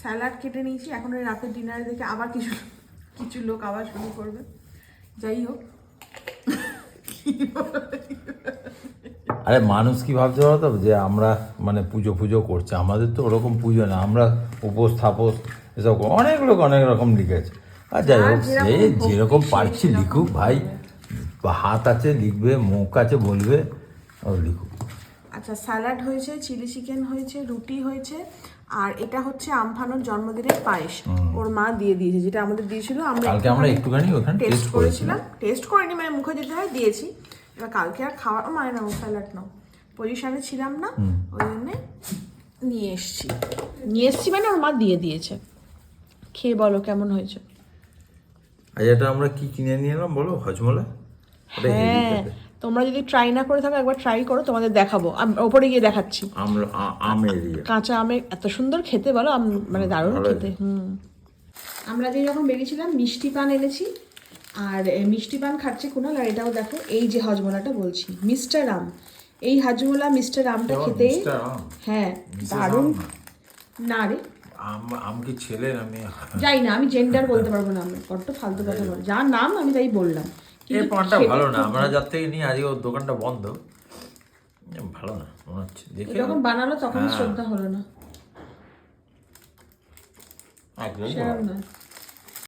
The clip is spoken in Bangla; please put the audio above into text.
স্যালাড কেটে নিয়েছি, এখন ওই রাতের ডিনারে দেখে আবার কিছু কিছু লোক আবার শুরু করবে। যাই হোক, আরে মানুষ কি ভাবছে বলতো যে আমরা মানে পুজো পুজো করছে, আমাদের তো ওরকম পুজো না, আমরা উপোস থাপোস এসব অনেক লোক অনেক রকম লিখেছে। আর যাই হোক, সে যেরকম পারছি লিখুক ভাই, হাত আছে লিখবে, মুখ আছে বলবে, ও লিখুক। আচ্ছা, স্যালাড হয়েছে, চিলি চিকেন হয়েছে, রুটি হয়েছে, আর এটা হচ্ছে আমফানোর জন্মদিনের পায়েস। ওর মা দিয়ে দিয়েছে, যেটা আমাদের দিয়েছিল। কালকে আমরা একটুখানি ওখানে টেস্ট করেছিলাম, টেস্ট করিনি মানে মুখে দিতে হয়, দিয়েছি। এবার কালকে আর খাওয়ার মানে না, স্যালাড নাও পজিশনে ছিলাম না, ওই জন্যে নিয়ে এসছি মানে ওর মা দিয়ে দিয়েছে। খেয়ে বলো কেমন হয়েছে। আজ এটা আমরা কি কিনে নিয়ে এলাম বলো, হজমলা। হ্যাঁ, তোমরা যদি ট্রাই না করে থাকো একবার ট্রাই করো, তোমাদের দেখাবো। ওপরে গিয়ে দেখাচ্ছি। আমের কাঁচা আমের এত সুন্দর খেতে, বলো মানে দারুণ খেতে। আমরা যে যখন বেরিয়েছিলাম মিষ্টি পান এনেছি, আর মিষ্টি পান খাচ্ছে কুনাল। আর এটাও দেখো, এই যে হজমলাটা বলছি, মিস্টার আম। এই হজমলা মিস্টার আমটা খেতে, হ্যাঁ দারুণ। না রে, আম কি ছেলের? আমি যাই না, আমি জেন্ডার বলতে পারবো না, আমি বড্ড ফালতু কথা বল। যার নাম আমি তাই বললাম। এই পানটা ভালো না, আমরা যার থেকে নিই আজকে ওর দোকানটা বন্ধ, ভালো না মনে হচ্ছে দেখে। যখন বানালো তখন শ্রদ্ধা হলো না, সেরকম না।